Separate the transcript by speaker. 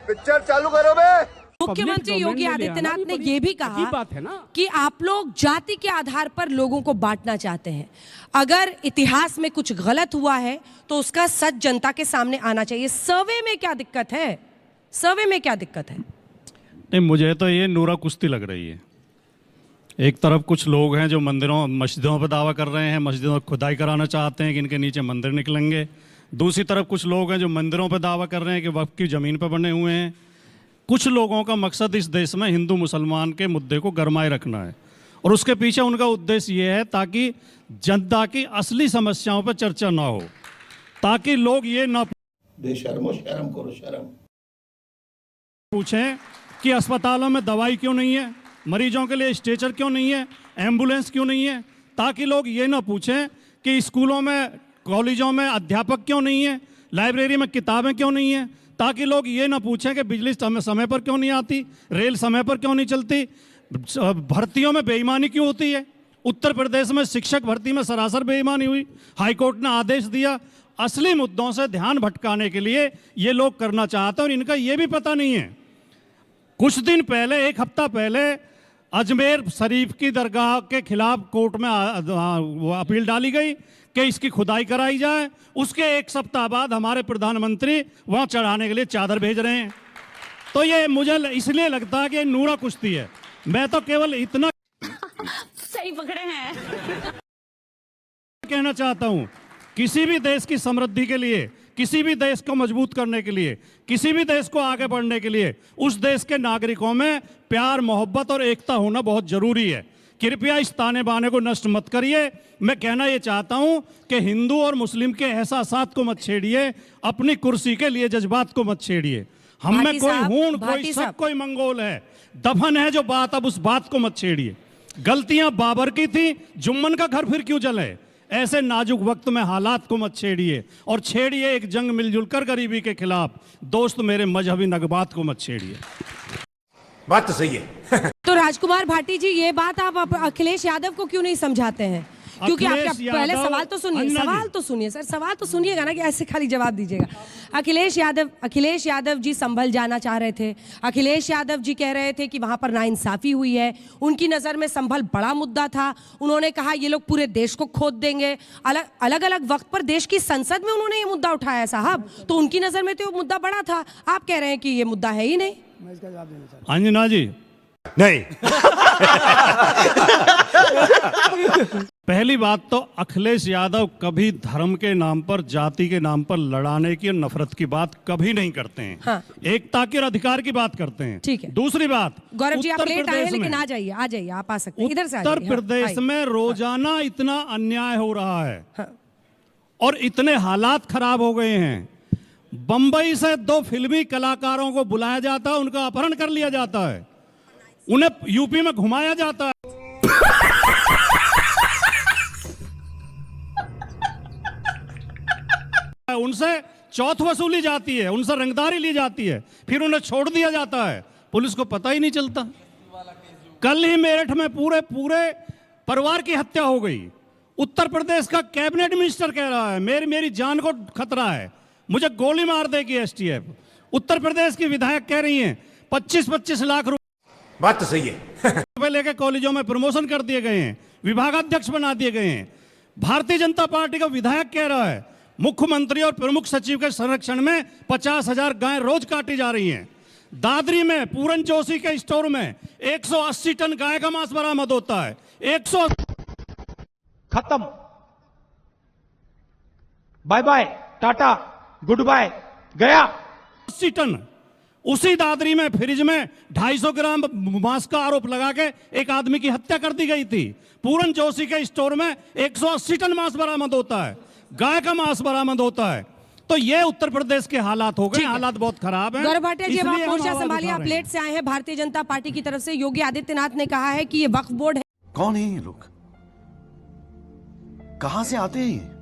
Speaker 1: Picture चालू करो बे।
Speaker 2: मुख्यमंत्री योगी आदित्यनाथ ने यह भी कहा
Speaker 3: बात है ना
Speaker 2: कि आप लोग जाति के आधार पर लोगों को बांटना चाहते हैं। अगर इतिहास में कुछ गलत हुआ है तो उसका सच जनता के सामने आना चाहिए। सर्वे में क्या दिक्कत है? सर्वे में क्या दिक्कत है?
Speaker 4: नहीं, मुझे तो ये नूरा कुश्ती लग रही है। एक तरफ कुछ लोग हैं जो मंदिरों मस्जिदों पर दावा कर रहे हैं, मस्जिदों में खुदाई कराना चाहते हैं कि इनके नीचे मंदिर निकलेंगे। दूसरी तरफ कुछ लोग हैं जो मंदिरों पर दावा कर रहे हैं कि वक्फ की ज़मीन पर बने हुए हैं। कुछ लोगों का मकसद इस देश में हिंदू मुसलमान के मुद्दे को गरमाए रखना है और उसके पीछे उनका उद्देश्य ये है ताकि जनता की असली समस्याओं पर चर्चा ना हो, ताकि लोग ये ना
Speaker 1: बेशर्मो शर्म करो, शर्म
Speaker 4: पूछें कि अस्पतालों में दवाई क्यों नहीं है, मरीजों के लिए स्ट्रेचर क्यों नहीं है, एम्बुलेंस क्यों नहीं है। ताकि लोग ये ना पूछें कि स्कूलों में कॉलेजों में अध्यापक क्यों नहीं है, लाइब्रेरी में किताबें क्यों नहीं है। ताकि लोग ये ना पूछें कि बिजली समय पर क्यों नहीं आती, रेल समय पर क्यों नहीं चलती, भर्तियों में बेईमानी क्यों होती है। उत्तर प्रदेश में शिक्षक भर्ती में सरासर बेईमानी हुई, हाईकोर्ट ने आदेश दिया। असली मुद्दों से ध्यान भटकाने के लिए ये लोग करना चाहते हैं और इनका ये भी पता नहीं है। कुछ दिन पहले, एक हफ्ता पहले अजमेर शरीफ की दरगाह के खिलाफ कोर्ट में अपील डाली गई कि इसकी खुदाई कराई जाए। उसके एक सप्ताह बाद हमारे प्रधानमंत्री वहां चढ़ाने के लिए चादर भेज रहे हैं। तो ये मुझे इसलिए लगता है कि नूरा कुश्ती है। मैं तो केवल इतना
Speaker 5: सही पकड़े हैं
Speaker 4: कहना चाहता हूं, किसी भी देश की समृद्धि के लिए, किसी भी देश को मजबूत करने के लिए, किसी भी देश को आगे बढ़ने के लिए उस देश के नागरिकों में प्यार, मोहब्बत और एकता होना बहुत जरूरी है। कृपया इस ताने बाने को नष्ट मत करिए। मैं कहना ये चाहता हूं कि हिंदू और मुस्लिम के एहसासात को मत छेड़िए, अपनी कुर्सी के लिए जज्बात को मत छेड़िए। हम में कोई हूण, कोई शक, कोई मंगोल है, दफन है जो बात, अब उस बात को मत छेड़िए। गलतियां बाबर की थी, जुम्मन का घर फिर क्यों जले। ऐसे नाजुक वक्त में हालात को मत छेड़िए और छेड़िए एक जंग मिलजुल कर गरीबी के खिलाफ। दोस्त मेरे मजहबी नगबात को मत छेड़िए।
Speaker 1: बात तो सही है।
Speaker 2: तो राजकुमार भाटी जी, ये बात आप अखिलेश यादव को क्यों नहीं समझाते हैं? क्योंकि आपका पहले सवाल तो सुनिए, सवाल तो सुनिए सर, सवाल तो सुनिएगा ना कि ऐसे खाली जवाब दीजिएगा। अखिलेश यादव जी संभल जाना चाह रहे थे। अखिलेश यादव जी कह रहे थे कि वहां पर नाइंसाफी हुई है। उनकी नज़र में संभल बड़ा मुद्दा था। उन्होंने कहा ये लोग पूरे देश को खोद देंगे। अलग अलग वक्त पर देश की संसद में उन्होंने ये मुद्दा उठाया साहब, तो उनकी नज़र में तो मुद्दा बड़ा था। आप कह रहे हैं कि ये मुद्दा है ही नहीं।
Speaker 4: अंजना जी,
Speaker 1: नहीं।
Speaker 4: पहली बात तो अखिलेश यादव कभी धर्म के नाम पर, जाति के नाम पर लड़ाने की और नफरत की बात कभी नहीं करते हैं।
Speaker 2: हाँ।
Speaker 4: एकता की और अधिकार की बात करते हैं।
Speaker 2: ठीक है।
Speaker 4: दूसरी बात,
Speaker 2: गौरव जी आप लेट आए हैं, लेकिन आ जाइए, आप आ सकते हैं इधर से।
Speaker 4: उत्तर प्रदेश में रोजाना इतना अन्याय हो रहा है।
Speaker 2: हाँ।
Speaker 4: और इतने हालात खराब हो गए हैं। बंबई से 2 फिल्मी कलाकारों को बुलाया जाता है, उनका अपहरण कर लिया जाता है, उन्हें यूपी में घुमाया जाता है। उनसे चौथ वसूली जाती है, उनसे रंगदारी ली जाती है, फिर उन्हें छोड़ दिया जाता है। पुलिस को पता ही नहीं चलता। कल ही मेरठ में पूरे परिवार की हत्या हो गई। उत्तर प्रदेश का कैबिनेट मिनिस्टर कह रहा है मेरी जान को खतरा है, मुझे गोली मार देगी एसटीएफ। उत्तर प्रदेश की विधायक कह रही हैं 25-25 लाख रुपए।
Speaker 1: बात तो सही है।
Speaker 4: लेके कॉलेजों में प्रमोशन कर दिए गए हैं, विभागाध्यक्ष बना दिए गए हैं। भारतीय जनता पार्टी का विधायक कह रहा है मुख्यमंत्री और प्रमुख सचिव के संरक्षण में 50,000 गायें रोज काटी जा रही हैं। दादरी में पूरन जोशी के स्टोर में 180 टन गाय का मांस बरामद होता है। 100
Speaker 3: खत्म, bye bye, tata, goodbye, गया।
Speaker 4: 80 टन। उसी दादरी में फ्रिज में 250 ग्राम मांस का आरोप लगा के एक आदमी की हत्या कर दी गई थी। पूरन जोशी के स्टोर में 180 टन मांस बरामद होता है, गाय का मांस बरामद होता है। तो ये उत्तर प्रदेश के हालात हो गए, हालात बहुत खराब हैं।
Speaker 2: गौरव भाटिया जी, अब आप मोर्चा संभालिए, आप लेट से आए हैं। भारतीय जनता पार्टी की तरफ से योगी आदित्यनाथ ने कहा है कि ये वक्फ बोर्ड है।
Speaker 6: कौन है ये लोग, कहां से आते हैं?